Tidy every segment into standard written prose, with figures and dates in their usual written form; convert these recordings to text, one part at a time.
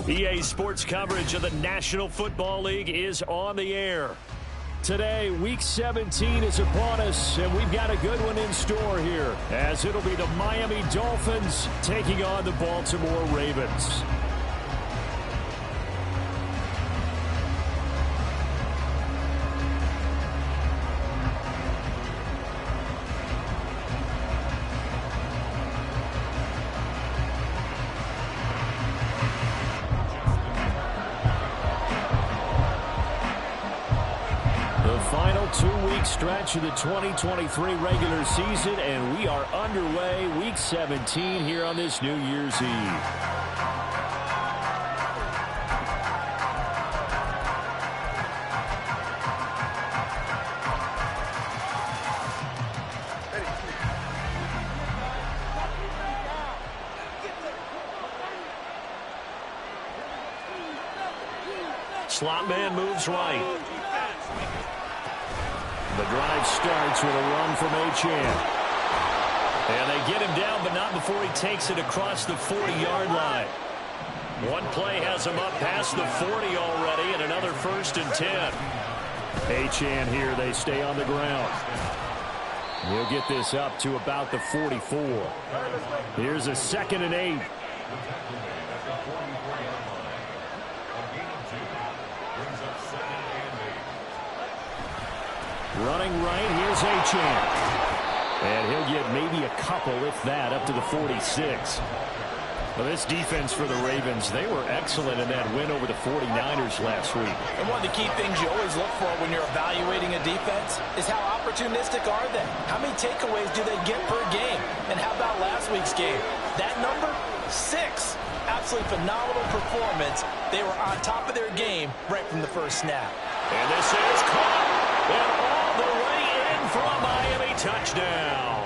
EA Sports coverage of the National Football League is on the air. Today, Week 17 is upon us, and we've got a good one in store here, as it'll be the Miami Dolphins taking on the Baltimore Ravens. Stretch of the 2023 regular season, and we are underway Week 17 here on this New Year's Eve. Slot man moves right. The drive starts with a run from Achane. And they get him down, but not before he takes it across the 40-yard line. One play has him up past the 40 already, and another 1st and 10. Achane here, they stay on the ground. He'll get this up to about the 44. Here's a 2nd and 8. Running right, here's Achane. And he'll get maybe a couple, if that, up to the 46. Well, this defense for the Ravens, they were excellent in that win over the 49ers last week. And one of the key things you always look for when you're evaluating a defense is how opportunistic are they? How many takeaways do they get per game? And how about last week's game? That number, 6. Absolutely phenomenal performance. They were on top of their game right from the first snap. And this is caught. And all the way in for a Miami touchdown.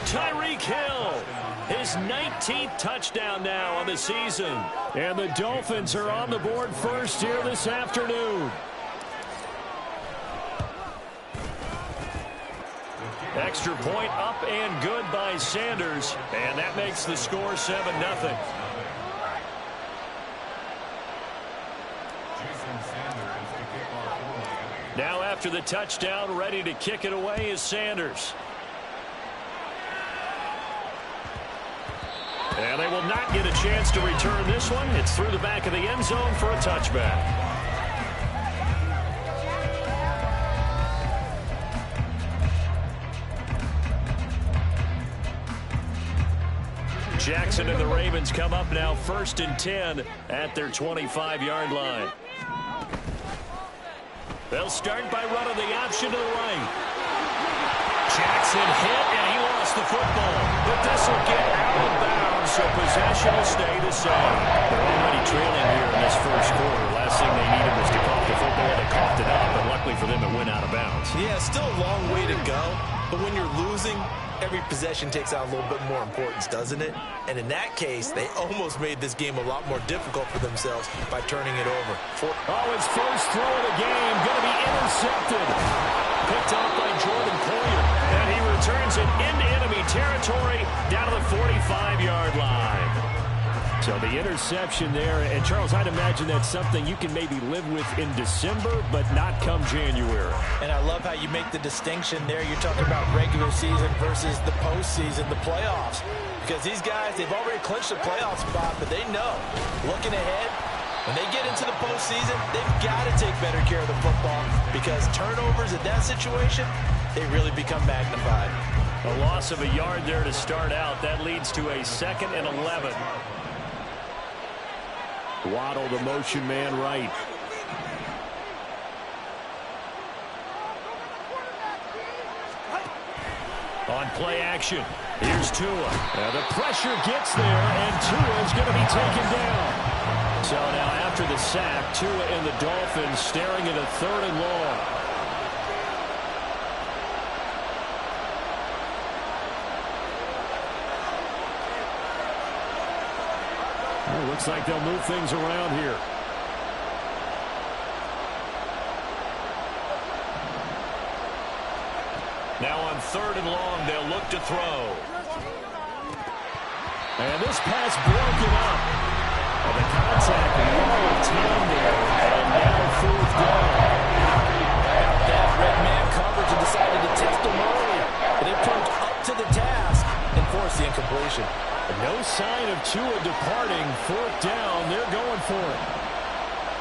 Tyreek Hill, his 19th touchdown now on the season. And the Dolphins are on the board first here this afternoon. Extra point up and good by Sanders. And that makes the score 7-0. Now after the touchdown, ready to kick it away is Sanders. And they will not get a chance to return this one. It's through the back of the end zone for a touchback. Jackson and the Ravens come up now 1st and 10 at their 25-yard line. They'll start by running the option to the right. Jackson hit, and he lost the football. But this will get out of bounds, so possession will stay the same. They're already trailing here in this first quarter. Last thing they needed was to cough the football. They coughed it up, and luckily for them, it went out of bounds. Yeah, still a long way to go. But when you're losing, every possession takes out a little bit more importance, doesn't it? And in that case, they almost made this game a lot more difficult for themselves by turning it over. His first throw of the game going to be intercepted. Picked off by Jordan Poyer. And he returns it into enemy territory down to the 45-yard line. So the interception there. And, Charles, I'd imagine that's something you can maybe live with in December, but not come January. And I love how you make the distinction there. You're talking about regular season versus the postseason, the playoffs. Because these guys, they've already clinched a playoff spot, but they know, looking ahead, when they get into the postseason, they've got to take better care of the football because turnovers in that situation, they really become magnified. A loss of a yard there to start out. That leads to a 2nd and 11. Waddle, the motion man right. On play action, here's Tua. Now the pressure gets there, and Tua is going to be taken down. So now after the sack, Tua and the Dolphins staring at a 3rd and long. Well, looks like they'll move things around here. Now on 3rd and long, they'll look to throw. And this pass broken up. And the contact, wall of time there, and now fourth down. That red man coverage and decided to test him early. And it proved up to the task and forced the incompletion. No sign of Tua departing. Fourth down, they're going for it.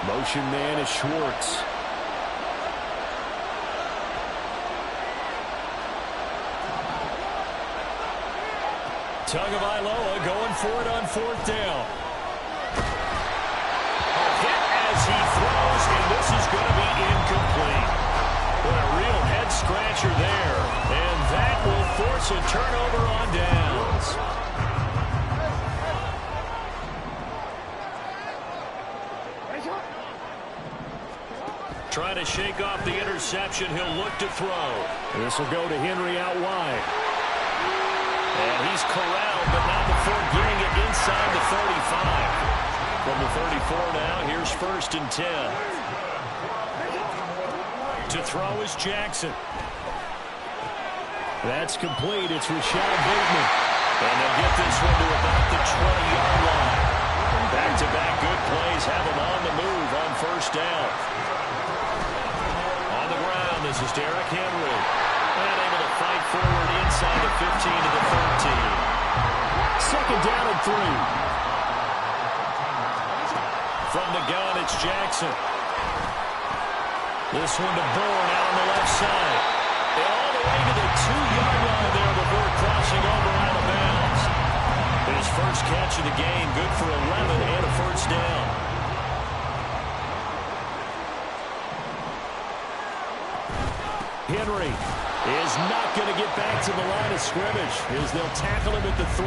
Motion man is Schwartz. Tagovailoa going for it on fourth down. A hit as he throws, and this is going to be incomplete. What a real head-scratcher there. And that will force a turnover on downs. Trying to shake off the interception. He'll look to throw. This will go to Henry out wide. And he's corralled, but not before getting it inside the 35. From the 34 now, here's 1st and 10. To throw is Jackson. That's complete. It's Rashad Bateman. And they'll get this one to about the 20-yard line. Back-to-back good plays have him on the move on 1st down. On the ground, this is Derrick Henry. And able to fight forward inside the 15 to the 13. 2nd down and 3. From the gun, it's Jackson. This one to Bourne out on the left side. And all the way to the 2-yard line there before crossing over out of bounds. His first catch of the game, good for 11 and a 1st down. Henry is not going to get back to the line of scrimmage as they'll tackle him at the 3.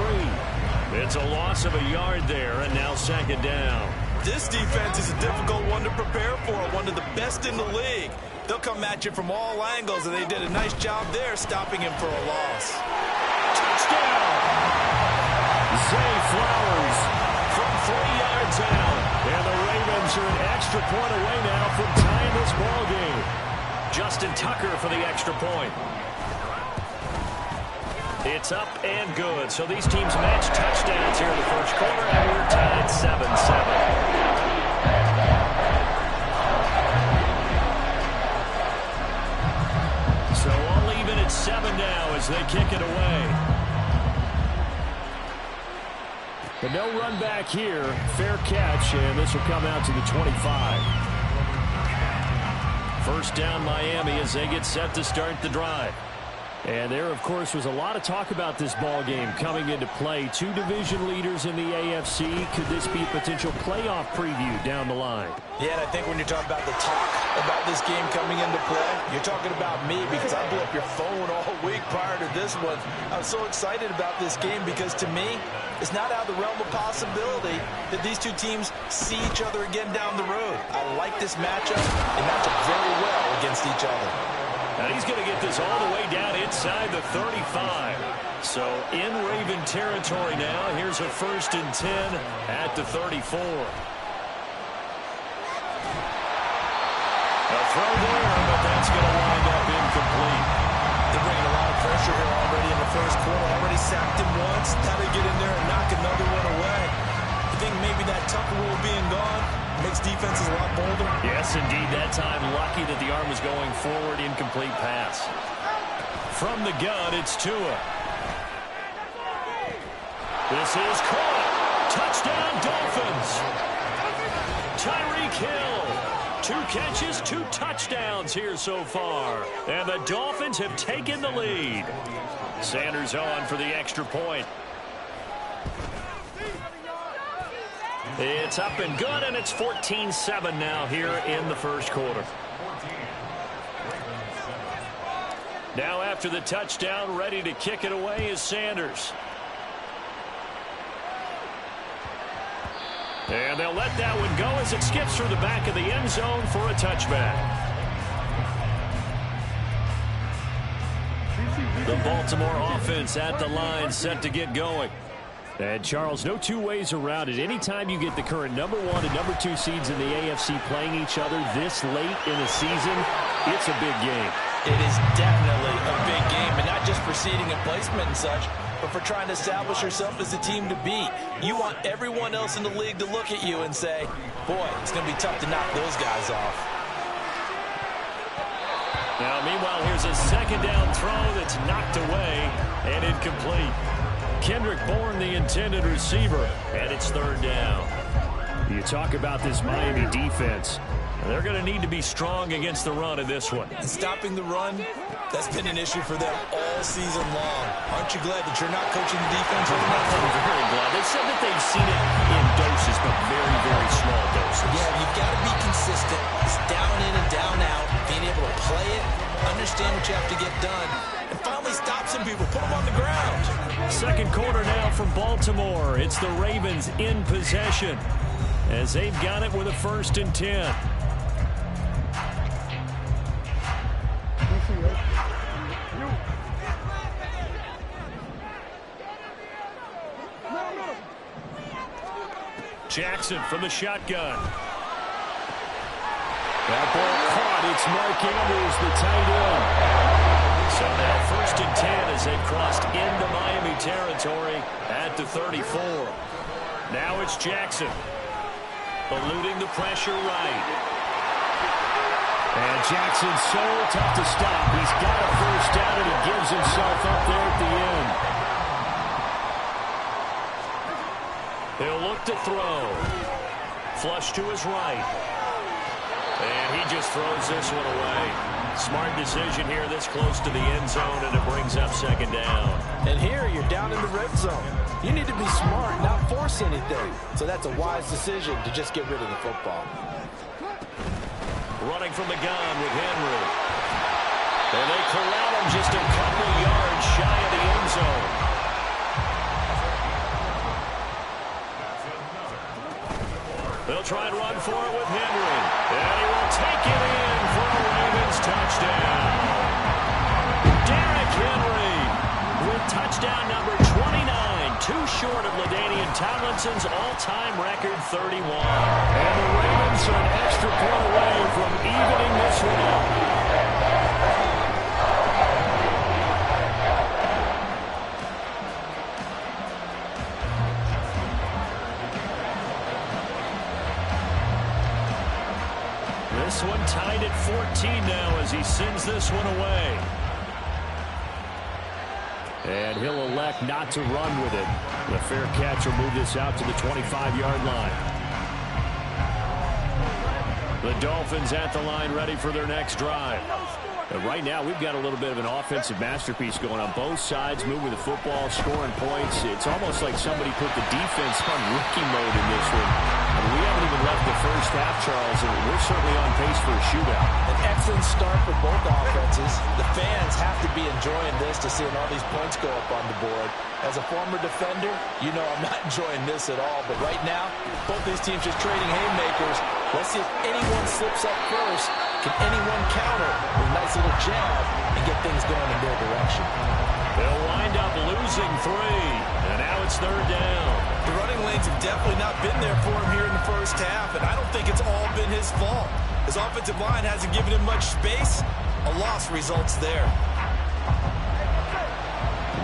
It's a loss of a yard there, and now 2nd down. This defense is a difficult one to prepare for, one of the best in the league. They'll come at you from all angles, and they did a nice job there stopping him for a loss. Touchdown! Zay Flowers from 3 yards out. And the Ravens are an extra point away now from tying this ball game. Justin Tucker for the extra point. It's up and good. So these teams match touchdowns here in the first quarter, and we're tied 7-7. So all even at 7 now as they kick it away. But no run back here. Fair catch, and this will come out to the 25. 1st down Miami as they get set to start the drive. And there, of course, was a lot of talk about this ball game coming into play. 2 division leaders in the AFC. Could this be a potential playoff preview down the line? Yeah, and I think when you're talking about the talk about this game coming into play, you're talking about me because I blew up your phone all week prior to this one. I was so excited about this game because, to me, it's not out of the realm of possibility that these 2 teams see each other again down the road. I like this matchup. They match up very well against each other. Now he's going to get this all the way down inside the 35. So in Raven territory now. Here's a 1st and 10 at the 34. A throw there, but that's going to wind up incomplete. They're bringing a lot of pressure here already in the first quarter. Already sacked him once. Now they get in there and knock another one away. I think maybe that Tucker rule being gone makes defenses a lot bolder. Yes, indeed. That time, lucky that the arm was going forward. Incomplete pass. From the gun, it's Tua. This is caught. Touchdown, Dolphins. Tyreek Hill. 2 catches, 2 touchdowns here so far. And the Dolphins have taken the lead. Sanders on for the extra point. It's up and good, and it's 14-7 now here in the first quarter. Now after the touchdown, ready to kick it away is Sanders. And they'll let that one go as it skips through the back of the end zone for a touchback. The Baltimore offense at the line, set to get going. And, Charles, no 2 ways around it. Anytime you get the current number 1 and number 2 seeds in the AFC playing each other this late in the season, it's a big game. It is definitely a big game, but not just for seeding and placement and such, but for trying to establish yourself as a team to beat. You want everyone else in the league to look at you and say, boy, it's going to be tough to knock those guys off. Now, meanwhile, here's a second down throw that's knocked away and incomplete. Kendrick Bourne, the intended receiver, and it's third down. You talk about this Miami defense. They're going to need to be strong against the run in this one. And stopping the run, that's been an issue for them all season long. Aren't you glad that you're not coaching the defense? I'm very glad. They said that they've seen it in doses, but very, very small doses. Yeah, you've got to be consistent. It's down in and down out. Being able to play it, understand what you have to get done, and finally stop some people, put them on the ground. Second quarter now from Baltimore. It's the Ravens in possession as they've got it with a 1st and 10. Jackson from the shotgun. That ball caught. It's Mark Andrews, the tight end. So now 1st and 10 as they've crossed into Miami territory at the 34. Now it's Jackson. Eluding the pressure right. And Jackson's so tough to stop. He's got a 1st down, and he gives himself up there at the end. He'll look to throw. Flush to his right. And he just throws this one away. Smart decision here this close to the end zone, and it brings up 2nd down. And here you're down in the red zone. You need to be smart, not force anything. So that's a wise decision to just get rid of the football. Running from the gun with Henry. And they corral him just a couple yards shy of the end zone. They'll try and run for it with Henry. And he will take it in for a Ravens touchdown. Derrick Henry with touchdown number 29. Too short of LaDainian Tomlinson's all-time record 31. And the Ravens are an extra point away from evening this one out. This one tied at 14 now as he sends this one away. And he'll elect not to run with it. The fair catch will move this out to the 25-yard line. The Dolphins at the line ready for their next drive. Right now, we've got a little bit of an offensive masterpiece going on both sides, moving the football, scoring points. It's almost like somebody put the defense on rookie mode in this one. I mean, we haven't even left the first half, Charles, and we're certainly on pace for a shootout. An excellent start for both offenses. The fans have to be enjoying this to seeing all these points go up on the board. As a former defender, you know I'm not enjoying this at all. But right now, both these teams just trading haymakers. Let's see if anyone slips up first. Can anyone counter with a nice little jab and get things going in their direction? They'll wind up losing 3, and now it's 3rd down. The running lanes have definitely not been there for him here in the first half, and I don't think it's all been his fault. His offensive line hasn't given him much space. A loss results there.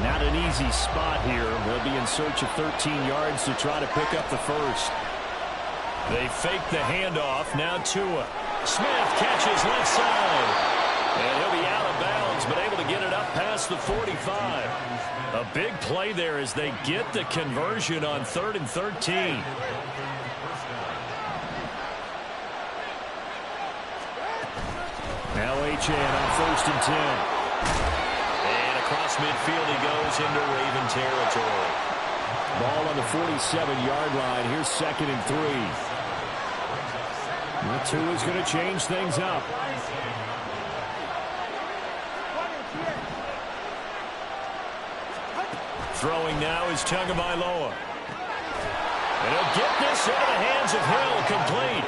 Not an easy spot here. They'll be in search of 13 yards to try to pick up the first. They fake the handoff. Now Tua. Smith catches left side. And he'll be out of bounds, but able to get it up past the 45. A big play there as they get the conversion on 3rd and 13. Now Achane on 1st and 10. And across midfield he goes into Raven territory. Ball on the 47-yard line. Here's 2nd and 3. Tua's going to change things up. Throwing now is Tagovailoa. And he'll get this into the hands of Hill, complete.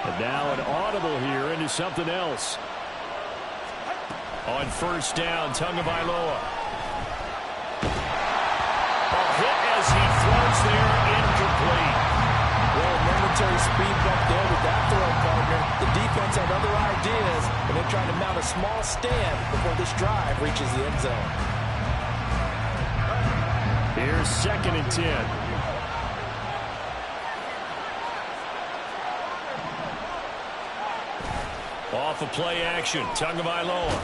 And now an audible here into something else. On 1st down, Tagovailoa. A hit as he throws there, incomplete. Well, remember momentary speed bump there with that throw, partner. The defense had other ideas, and they're trying to mount a small stand before this drive reaches the end zone. Here's 2nd and 10. Off of play action, Tagovailoa.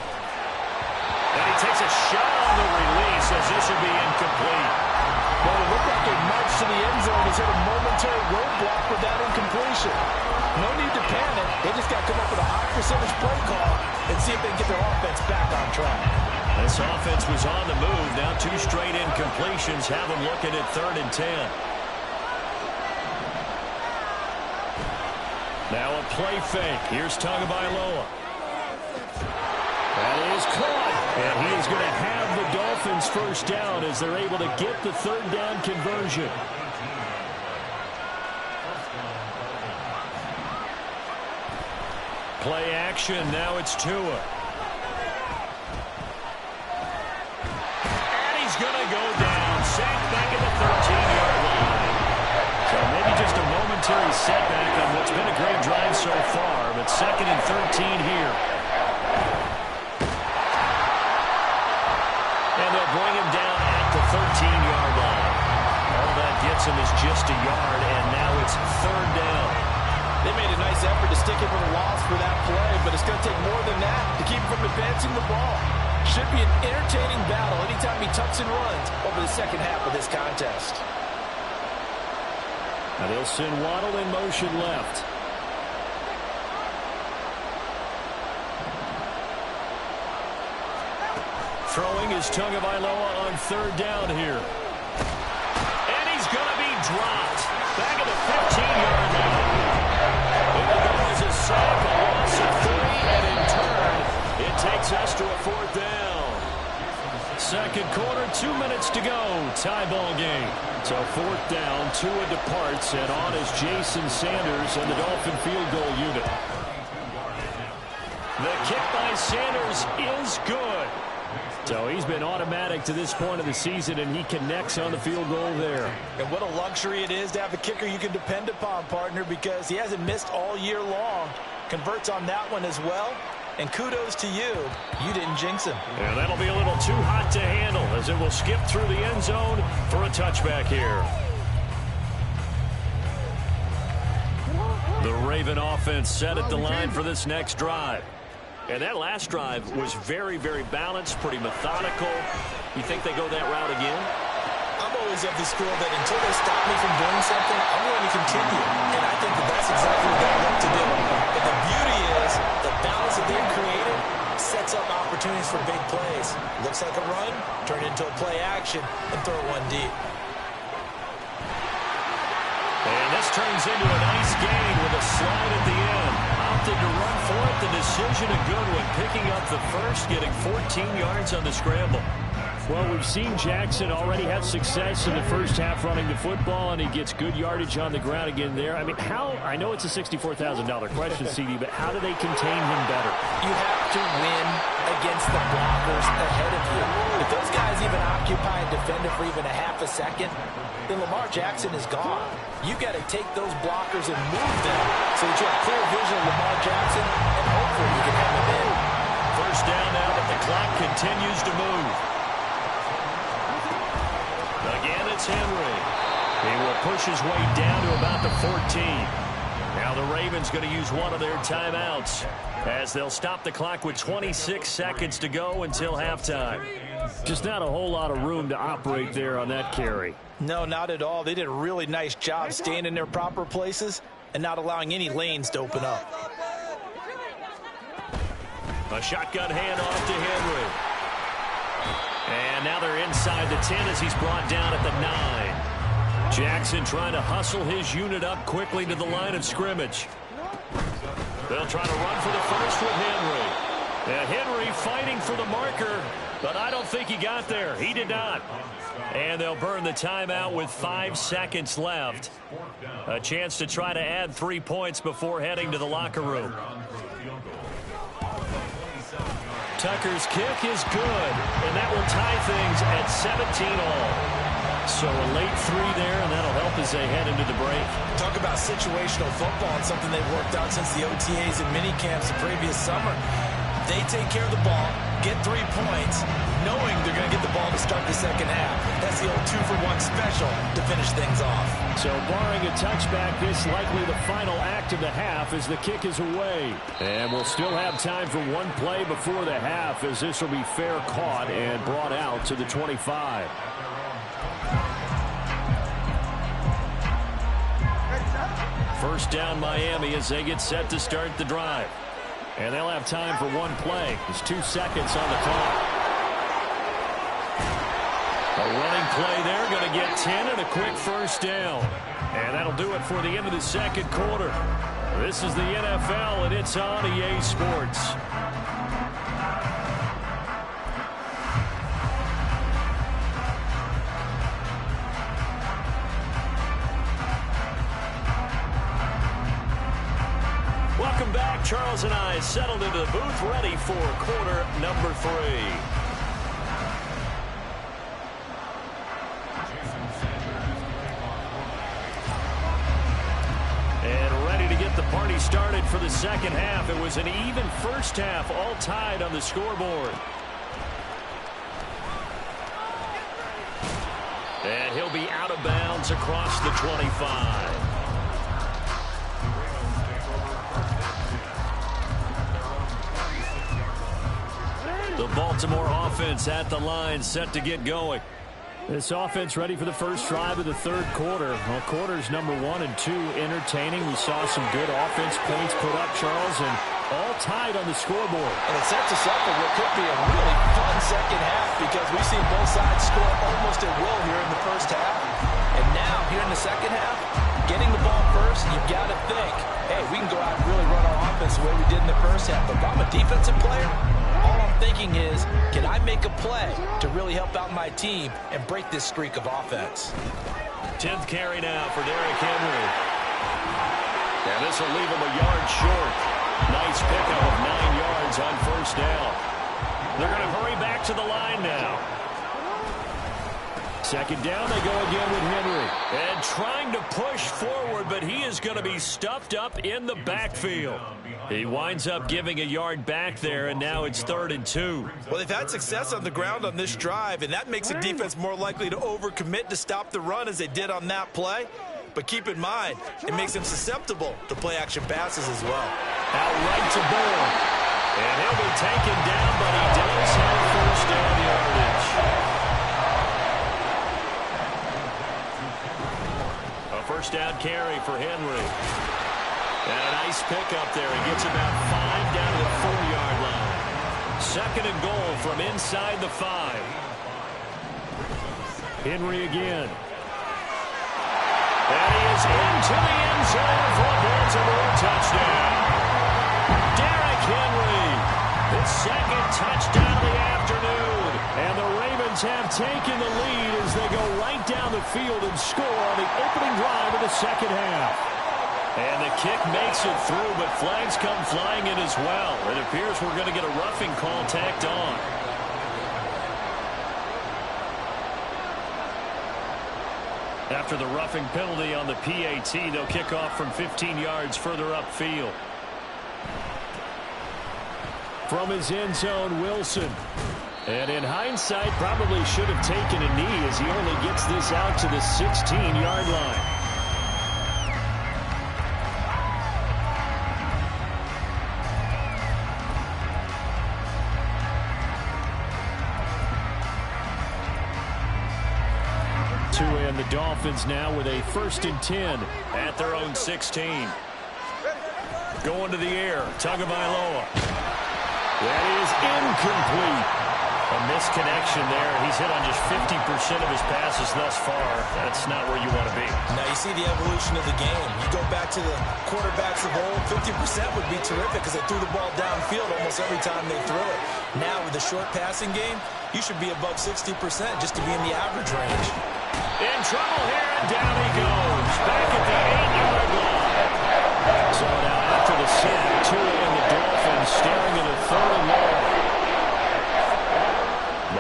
And he takes a shot on the release as this will be incomplete. Well, it looked like a march to the end zone has hit a momentary roadblock with that incompletion. No need to panic. They just got to come up with a high percentage play call and see if they can get their offense back on track. This offense was on the move. Now 2 straight incompletions have them looking at 3rd and 10. Now a play fake. Here's Tagovailoa. That is caught. And he is going to have the Dolphins first down as they're able to get the 3rd down conversion. Play action. Now it's Tua. And he's going to go down. Sacked back at the 13-yard line. So maybe just a momentary setback on what's been a great drive so far. But 2nd and 13 here. And they'll bring him down at the 13-yard line. All that gets him is just a yard, and now it's 3rd down. They made a nice effort to stick him with a loss for that play, but it's going to take more than that to keep him from advancing the ball. Should be an entertaining battle anytime he tucks and runs over the second half of this contest. Now they'll send Waddle in motion left. Throwing is Tagovailoa on 3rd down here. And he's going to be dropped. Back at the 15-yard line. It will go as a sack, a loss of 3, and in turn, it takes us to a 4th down. 2nd quarter, 2 minutes to go. Tie ball game. So 4th down, Tua departs, and on is Jason Sanders and the Dolphin field goal unit. The kick by Sanders is good. So he's been automatic to this point of the season, and he connects on the field goal there. And what a luxury it is to have a kicker you can depend upon, partner, because he hasn't missed all year long. Converts on that one as well. And kudos to you. You didn't jinx him. Yeah, that'll be a little too hot to handle as it will skip through the end zone for a touchback here. The Raven offense set at the line for this next drive. And that last drive was very, very balanced, pretty methodical. You think they go that route again? I'm always of the school that until they stop me from doing something, I'm going to continue. And I think that that's exactly what they look to do. But the beauty is the balance that they've created sets up opportunities for big plays. Looks like a run, turn it into a play action, and throw one deep. And this turns into a nice gain with a slide at the end. Opted to run for it. The decision a good one. Picking up the first, getting 14 yards on the scramble. Well, we've seen Jackson already have success in the first half running the football, and he gets good yardage on the ground again there. I mean, I know it's a $64,000 question, CD, but how do they contain him better? You have to win against the blockers ahead of you. If those guys even occupy and defend it for even a half a second, then Lamar Jackson is gone. You've got to take those blockers and move them so that you have clear vision of Lamar Jackson, and hopefully you can have him in. First down now, but the clock continues to move. Again, it's Henry. He will push his way down to about the 14. Now the Ravens going to use one of their timeouts as they'll stop the clock with 26 seconds to go until halftime. Just not a whole lot of room to operate there on that carry. No, not at all. They did a really nice job staying in their proper places and not allowing any lanes to open up. A shotgun handoff to Henry. And now they're inside the 10 as he's brought down at the 9. Jackson trying to hustle his unit up quickly to the line of scrimmage. They'll try to run for the first with Henry. And Henry fighting for the marker, but I don't think he got there. He did not. And they'll burn the timeout with 5 seconds left. A chance to try to add 3 points before heading to the locker room. Tucker's kick is good, and that will tie things at 17 all. So a late 3 there, and that'll help as they head into the break. Talk about situational football and something they've worked out since the OTAs and mini camps the previous summer. They take care of the ball, get 3 points, knowing they're going to get the ball to start the second half. That's the old 2-for-1 special to finish things off. So barring a touchback, this likely the final act of the half as the kick is away. And we'll still have time for one play before the half as this will be fair caught and brought out to the 25. First down Miami as they get set to start the drive. And they'll have time for one play. There's 2 seconds on the clock. A running play there, going to get 10 and a quick first down. And that'll do it for the end of the second quarter. This is the NFL, and it's on EA Sports. Welcome back. Charles and I settled into the booth, ready for quarter number 3. And ready to get the party started for the second half. It was an even first half, all tied on the scoreboard. And he'll be out of bounds across the 25. The Baltimore offense at the line, set to get going. This offense ready for the first drive of the third quarter. Well, quarters number 1 and 2 entertaining. We saw some good offense points put up, Charles, and all tied on the scoreboard. And it sets us up for what could be a really fun second half because we've seen both sides score almost at will here in the first half. And now, here in the second half, getting the ball first, you've got to think, hey, we can go out and really run our offense the way we did in the first half. But if I'm a defensive player, all I'm thinking is, can I make a play to really help out my team and break this streak of offense? 10th carry now for Derrick Henry. And this will leave him a yard short. Nice pickup of 9 yards on first down. They're going to hurry back to the line now. Second down, they go again with Henry. And trying to push forward, but he is going to be stuffed up in the backfield. He winds up giving a yard back there, and now it's 3rd and 2. Well, they've had success on the ground on this drive, and that makes a defense more likely to overcommit to stop the run as they did on that play. But keep in mind, it makes them susceptible to play-action passes as well. Out right to Bourne. And he'll be taken down, but he does have first down yardage. First down carry for Henry. And a nice pickup there. He gets about 5 down to the 4-yard line. 2nd and goal from inside the 5. Henry again. And he is into the end zone for a Baltimore touchdown. Derrick Henry, his 2nd touchdown of the afternoon. And the Ravens have taken the lead as they go right down the field and score on the opening drive of the second half. And the kick makes it through, but flags come flying in as well. It appears we're going to get a roughing call tacked on. After the roughing penalty on the PAT, they'll kick off from 15 yards further upfield. From his end zone, Wilson. And in hindsight, probably should have taken a knee as he only gets this out to the 16-yard line. And the Dolphins now with a 1st and 10 at their own 16. Going to the air, Tagovailoa. That is incomplete. A misconnection there. He's hit on just 50% of his passes thus far. That's not where you want to be. Now you see the evolution of the game. You go back to the quarterbacks of old, 50% would be terrific because they threw the ball downfield almost every time they threw it. Now with the short passing game, you should be above 60% just to be in the average range. In trouble here, and down he goes. Back at the 8-yard line. So now after the sack, Tua and the Dolphins staring at a 3rd and long.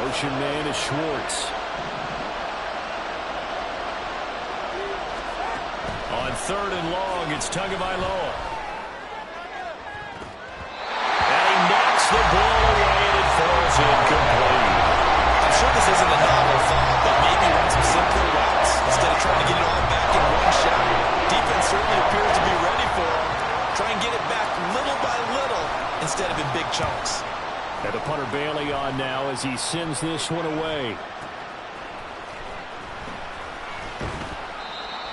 Motion man is Schwartz. third and long. It's Tagovailoa. And he knocks the ball away, and it falls incomplete. I'm sure this isn't a novel thought, but maybe run some simpler routes instead of trying to get it all back in one shot. Defense certainly appears to be ready for him. Try and get it back little by little instead of in big chunks. And the punter Bailey on now as he sends this one away.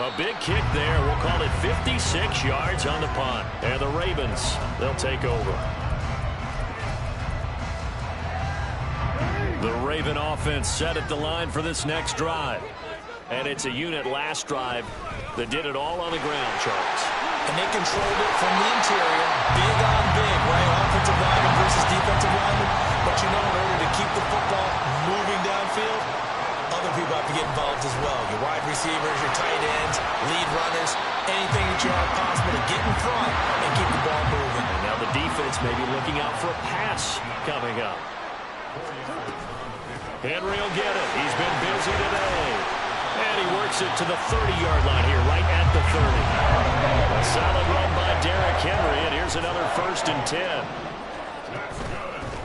A big kick there. We'll call it 56 yards on the punt. And the Ravens, they'll take over. The Raven offense set at the line for this next drive. And it's a unit last drive that did it all on the ground, Charles. And they controlled it from the interior. Big on big, right? Offensive lineman versus defensive lineman. But you know, in order to keep the football moving downfield, other people have to get involved as well. Your wide receivers, your tight ends, lead runners, anything that you are possible to get in front and keep the ball moving. And now the defense may be looking out for a pass coming up. Henry will get it. He's been busy today. And he works it to the 30-yard line here, right at the 30. A solid run by Derrick Henry, and here's another 1st and 10.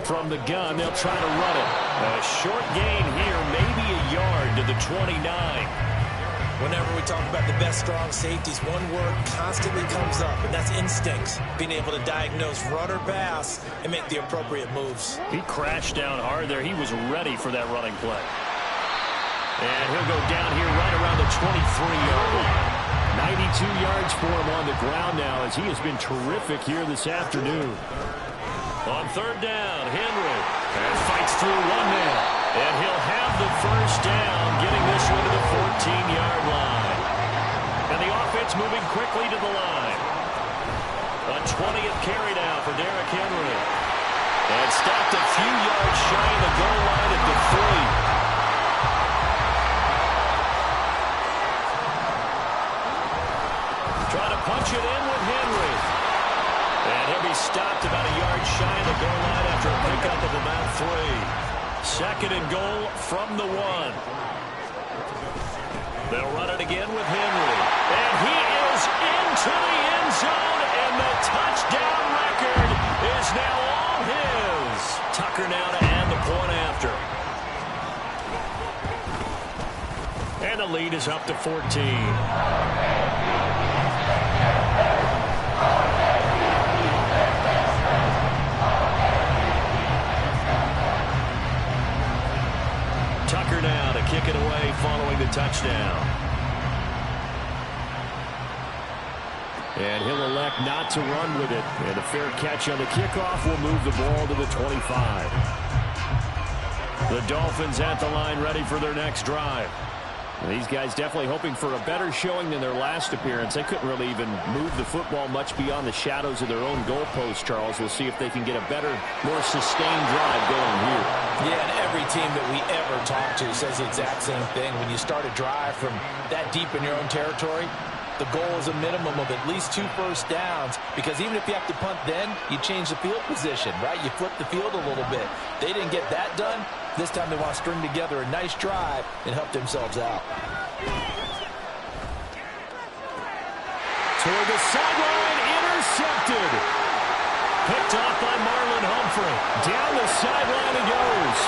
From the gun, they'll try to run it. A short gain here, maybe a yard to the 29. Whenever we talk about the best strong safeties, one word constantly comes up, and that's instincts. Being able to diagnose run or pass and make the appropriate moves. He crashed down hard there. He was ready for that running play. And he'll go down here right around the 23-yard line. 92 yards for him on the ground now as he has been terrific here this afternoon. On 3rd down, Henry fights through one man. And he'll have the 1st down, getting this one to the 14-yard line. And the offense moving quickly to the line. A 20th carry now for Derrick Henry. And stopped a few yards shy of the goal line at the 3. Trying to punch it in with Henry. And he'll be stopped about a yard shy of the goal line after a pickup of about 3. 2nd and goal from the 1. They'll run it again with Henry. And he is into the end zone, and the touchdown record is now all his. Tucker now to add the point after. And the lead is up to 14. Tucker now to kick it away following the touchdown. And he'll elect not to run with it. And a fair catch on the kickoff will move the ball to the 25. The Dolphins at the line ready for their next drive. And these guys definitely hoping for a better showing than their last appearance. They couldn't really even move the football much beyond the shadows of their own goalpost, Charles. We'll see if they can get a better, more sustained drive going here. Yeah, and every team that we ever talk to says the exact same thing. When you start a drive from that deep in your own territory, the goal is a minimum of at least 2 first downs, because even if you have to punt then, you change the field position, right? You flip the field a little bit. They didn't get that done. This time they want to string together a nice drive and help themselves out. Toward the sideline, intercepted. Picked off by Marlon Humphrey. Down the sideline he goes.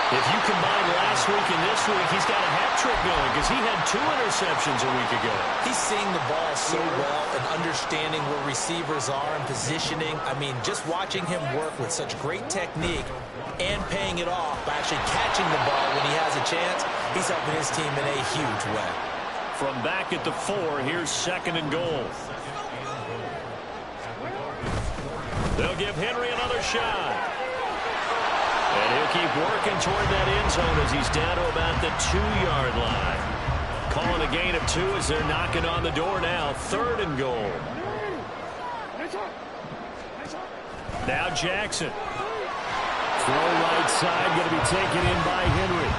If you combine last week and this week, he's got a hat trick going because he had 2 interceptions a week ago. He's seeing the ball so well and understanding where receivers are and positioning. I mean, just watching him work with such great technique and paying it off by actually catching the ball when he has a chance, he's helping his team in a huge way. From back at the 4, here's 2nd and goal. They'll give Henry another shot. And he'll keep working toward that end zone as he's down to about the 2-yard line. Calling a gain of 2 as they're knocking on the door now. 3rd and goal. Now Jackson. Throw right side, going to be taken in by Henry.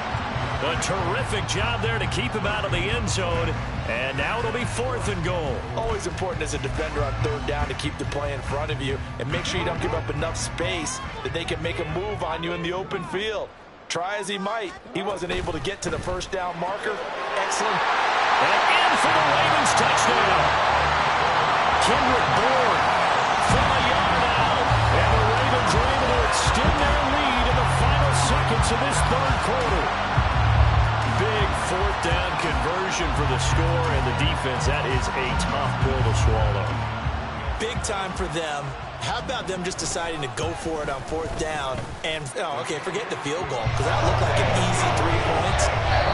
A terrific job there to keep him out of the end zone. And now it'll be 4th and goal. Always important as a defender on 3rd down to keep the play in front of you and make sure you don't give up enough space that they can make a move on you in the open field. Try as he might, he wasn't able to get to the 1st down marker. Excellent. And in for the Ravens touchdown. Kendrick Bourne from a yard out. And the Ravens are able to extend their lead in the final seconds of this third quarter. Big fourth down conversion for the score, and the defense, that is a tough pill to swallow. Big time for them. How about them just deciding to go for it on fourth down? And, oh, okay, forget the field goal, because that looked like an easy 3 points.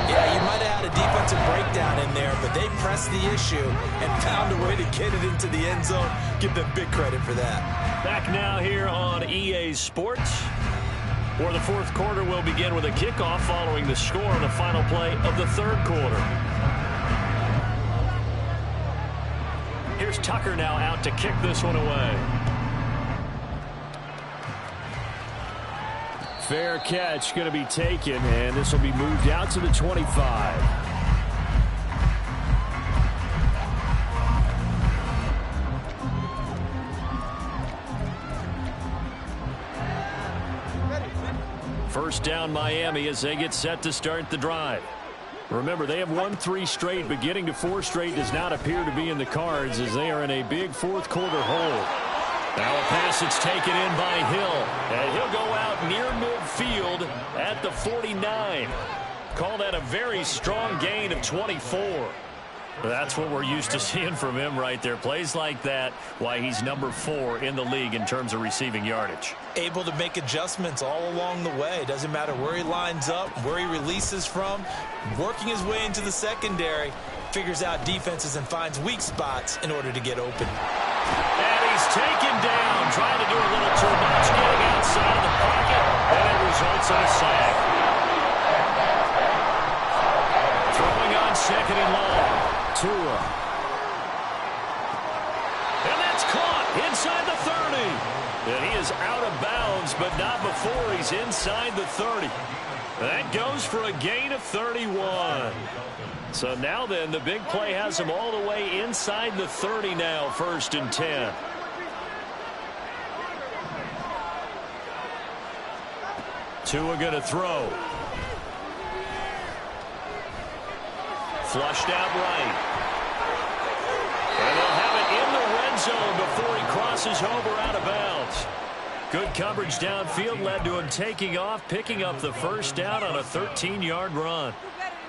Yeah, you might have had a defensive breakdown in there, but they pressed the issue and found a way to get it into the end zone. Give them big credit for that. Back now here on EA Sports, where the fourth quarter will begin with a kickoff following the score on the final play of the third quarter. Here's Tucker now out to kick this one away. Fair catch going to be taken, and this will be moved out to the 25. First down Miami as they get set to start the drive. Remember, they have won 3 straight, but getting to 4 straight does not appear to be in the cards as they are in a big fourth quarter hole. Now a pass that's taken in by Hill, and he'll go out near midfield at the 49. Call that a very strong gain of 24. That's what we're used to seeing from him right there. Plays like that, why he's number 4 in the league in terms of receiving yardage. Able to make adjustments all along the way. Doesn't matter where he lines up, where he releases from. Working his way into the secondary. Figures out defenses and finds weak spots in order to get open. And he's taken down. Trying to do a little too much. Getting outside of the pocket. And it results in a sack. Throwing on second and long. Tua. And that's caught inside the 30. And he is out of bounds, but not before he's inside the 30. That goes for a gain of 31. So now then, the big play has him all the way inside the 30 now, 1st and 10. Tua going to throw. Flushed out right. And they'll have it in the red zone before he crosses over out of bounds. Good coverage downfield led to him taking off, picking up the first down on a 13-yard run.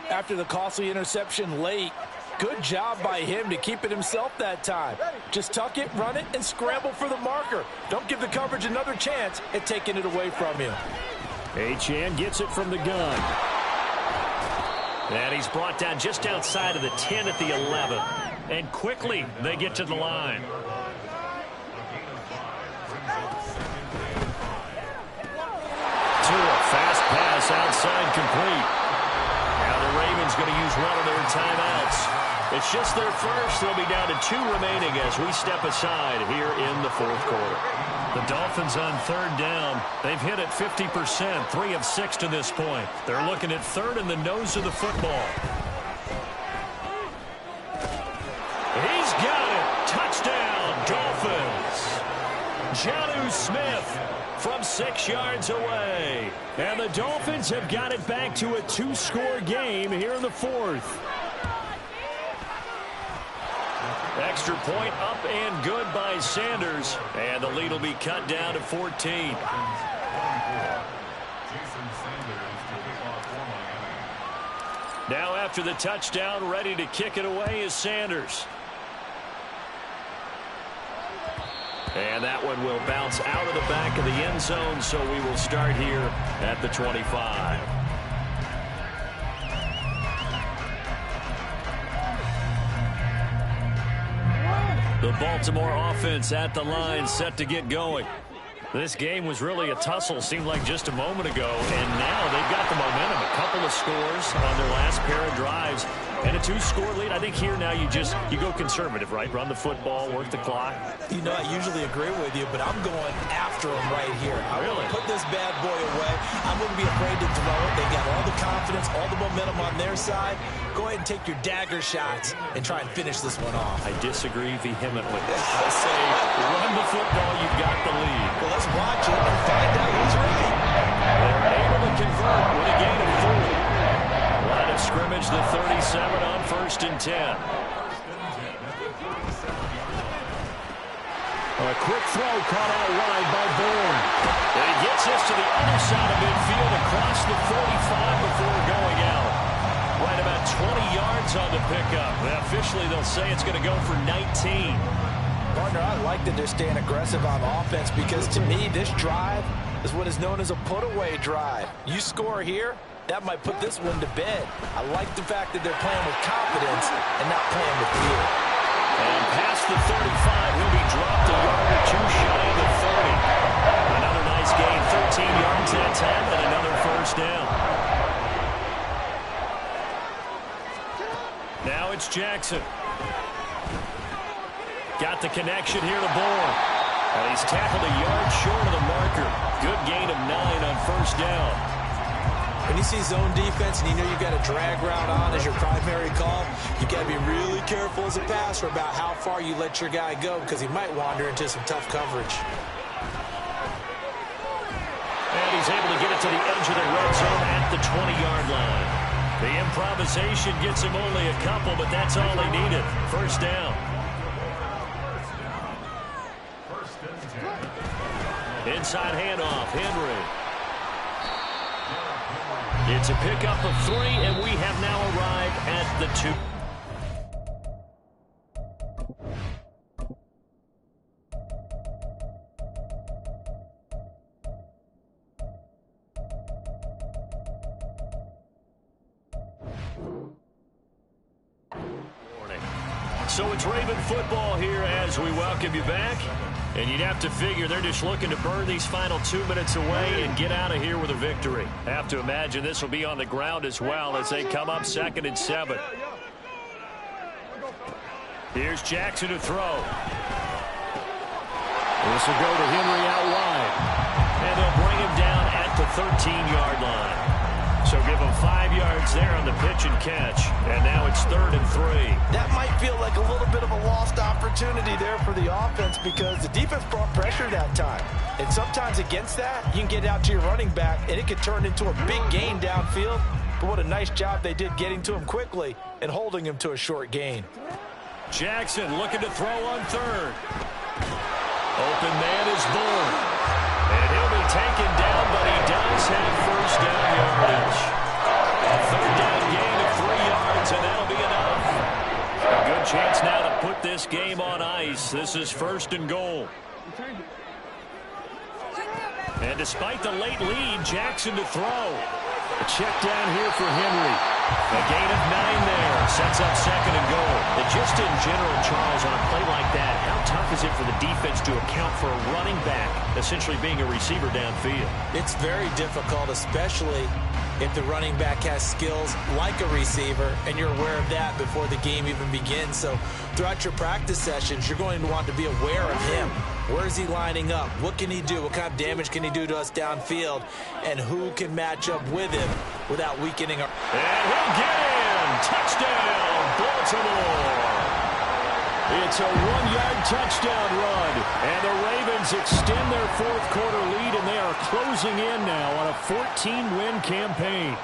After the costly interception late, good job by him to keep it himself that time. Just tuck it, run it, and scramble for the marker. Don't give the coverage another chance at taking it away from him. Achane gets it from the gun. And he's brought down just outside of the 10 at the 11. And quickly they get to the line. Tua, fast pass outside, complete. Now the Ravens going to use one of their timeouts. It's just their first. They'll be down to 2 remaining as we step aside here in the fourth quarter. The Dolphins on third down. They've hit it 50%, 3 of 6 to this point. They're looking at third in the nose of the football. He's got it. Touchdown, Dolphins. Jonnu Smith from 6 yards away. And the Dolphins have got it back to a 2-score game here in the fourth. Extra point up and good by Sanders. And the lead will be cut down to 14. Now after the touchdown, ready to kick it away is Sanders. And that one will bounce out of the back of the end zone, so we will start here at the 25. The Baltimore offense at the line, set to get going. This game was really a tussle, seemed like just a moment ago, and now they've got the momentum. A couple of scores on their last pair of drives, and a 2-score lead. I think here now you go conservative, right? Run the football, work the clock. You know, I usually agree with you, but I'm going after him right here. I want to put this bad boy away. I wouldn't be afraid to throw it. They got all the confidence, all the momentum on their side. Go ahead and take your dagger shots and try and finish this one off. I disagree vehemently. I say run the football, you've got the lead. Well, let's watch it and find out who's right. They're able to convert with a gain of 4. Line of scrimmage, the 37 on 1st and 10. A quick throw caught out wide by Bourne. And he gets this to the other side of midfield across the 45 before going out. Right about 20 yards on the pickup. Officially, they'll say it's going to go for 19. Partner, I like that they're staying aggressive on offense because to me, this drive is what is known as a put-away drive. You score here, that might put this one to bed. I like the fact that they're playing with confidence and not playing with fear. And past the 35, he'll be dropped a yard or two shy of the 30. Another nice gain, 13 yards that time, and another first down. Now it's Jackson. Got the connection here to Bourne. And he's tackled a yard short of the marker. Good gain of 9 on first down. When you see zone defense and you know you've got a drag route on as your primary call, you've got to be really careful as a passer about how far you let your guy go because he might wander into some tough coverage. And he's able to get it to the edge of the red zone at the 20-yard line. The improvisation gets him only a couple, but that's all they needed. First down. Inside handoff, Henry. It's a pickup of 3, and we have now arrived at the 2. So it's Raven football here as we welcome you back. And you'd have to figure they're just looking to burn these final 2 minutes away and get out of here with a victory. Have to imagine this will be on the ground as well as they come up 2nd and 7. Here's Jackson to throw. This will go to Henry out wide. And they'll bring him down at the 13-yard line. So give him 5 yards there on the pitch and catch. And now it's 3rd and 3. That might feel like a little bit of a lost opportunity there for the offense because the defense brought pressure that time. And sometimes against that, you can get out to your running back, and it could turn into a big gain downfield. But what a nice job they did getting to him quickly and holding him to a short gain. Jackson looking to throw on 3rd. Open man is Bourne. And he'll be taken down, but he does have first down yardage. A 3rd down gain of 3 yards, and that'll be enough. A good chance now to put this game on ice. This is 1st and goal. And despite the late lead, Jackson to throw. A check down here for Henry. A gain of 9 there. Sets up 2nd and goal. And just in general, Charles, on a play like that, how tough is it for the defense to account for a running back essentially being a receiver downfield? It's very difficult, especially if the running back has skills like a receiver, and you're aware of that before the game even begins. So throughout your practice sessions, you're going to want to be aware of him. Where is he lining up? What can he do? What kind of damage can he do to us downfield? And who can match up with him without weakening our... And he'll get in! Touchdown, Baltimore! It's a 1-yard touchdown run. And the Ravens extend their 4th quarter lead, and they are closing in now on a 14-win campaign.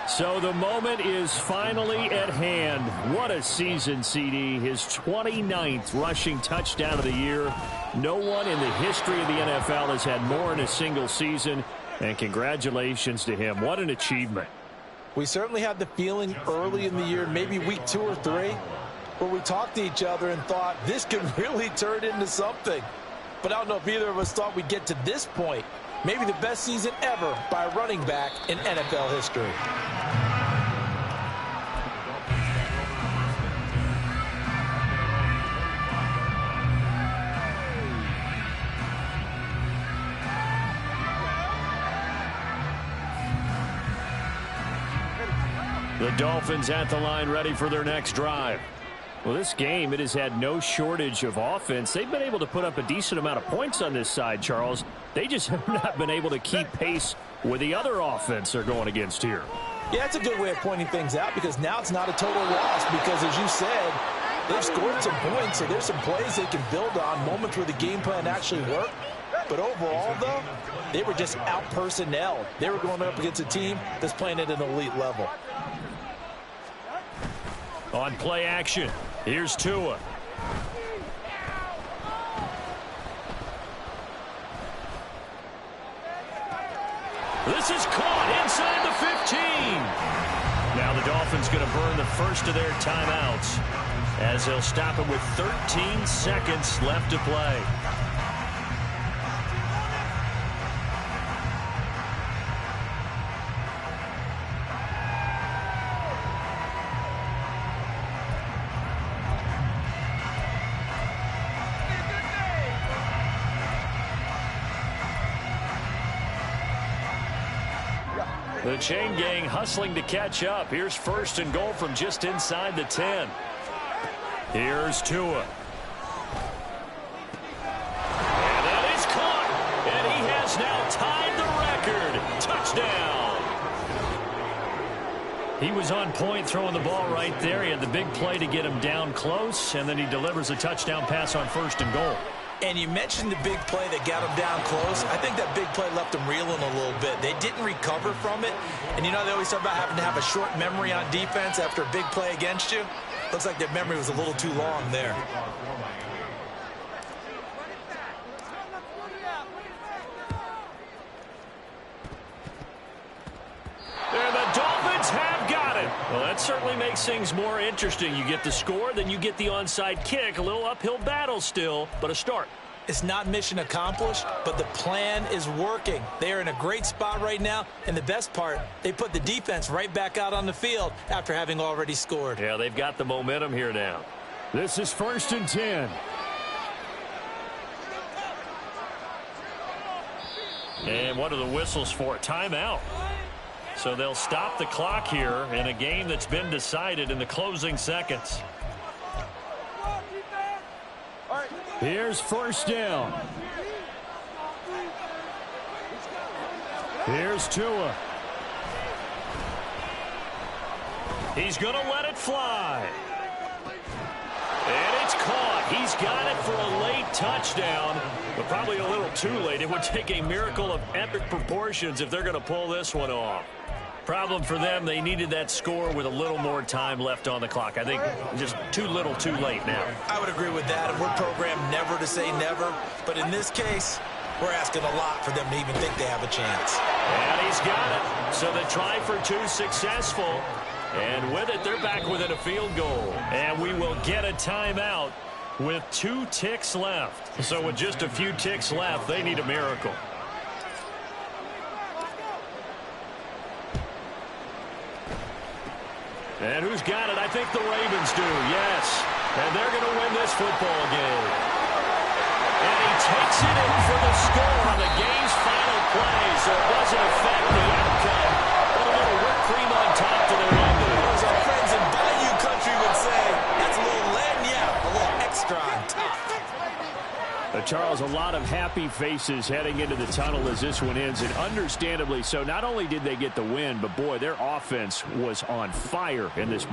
So the moment is finally at hand. What a season, CD. His 29th rushing touchdown of the year. No one in the history of the NFL has had more in a single season. And congratulations to him. What an achievement. We certainly had the feeling early in the year, maybe week 2 or 3, where we talked to each other and thought this could really turn into something. But I don't know if either of us thought we'd get to this point. Maybe the best season ever by a running back in NFL history. The Dolphins at the line, ready for their next drive. Well, this game, it has had no shortage of offense. They've been able to put up a decent amount of points on this side, Charles. They just have not been able to keep pace with the other offense they're going against here. Yeah, that's a good way of pointing things out because now it's not a total loss because, as you said, they've scored some points, so there's some plays they can build on, moments where the game plan actually worked. But overall, though, they were just out-personnelled. They were going up against a team that's playing at an elite level. On play action, here's Tua. This is caught inside the 15. Now the Dolphins going to burn the first of their timeouts as they'll stop it with 13 seconds left to play. The chain gang hustling to catch up. Here's first and goal from just inside the 10. Here's Tua. And that is caught. And he has now tied the record. Touchdown. He was on point throwing the ball right there. He had the big play to get him down close, and then he delivers a touchdown pass on first and goal. And you mentioned the big play that got him down close. I think that big play left him reeling a little bit. They didn't recover from it. And you know, they always talk about having to have a short memory on defense after a big play against you. Looks like their memory was a little too long there. And the Dolphins have got it. Well, that certainly makes things more interesting. You get the score, then you get the onside kick. A little uphill battle still, but a start. It's not mission accomplished, but the plan is working. They are in a great spot right now, and the best part, they put the defense right back out on the field after having already scored. Yeah, they've got the momentum here now. This is first and 10. And what are the whistles for? Timeout. So they'll stop the clock here in a game that's been decided in the closing seconds. Here's first down. Here's Tua. He's going to let it fly. And it's caught. He's got it for a late touchdown, but probably a little too late. It would take a miracle of epic proportions if they're going to pull this one off. Problem for them, they needed that score with a little more time left on the clock. I think just too little too late now. I would agree with that, and we're programmed never to say never. But in this case, we're asking a lot for them to even think they have a chance. And he's got it. So the try for two successful. And with it, they're back within a field goal. And we will get a timeout with 2 ticks left. So with just a few ticks left, they need a miracle. And who's got it? I think the Ravens do, yes. And they're going to win this football game. And he takes it in for the score on the game's final play, so it doesn't affect the outcome. But a little whipped cream on top to their ending. As our friends in Bayou Country would say, that's a little lagniappe, a little extra on top. Charles, a lot of happy faces heading into the tunnel as this one ends, and understandably so. Not only did they get the win, but boy, their offense was on fire in this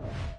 it.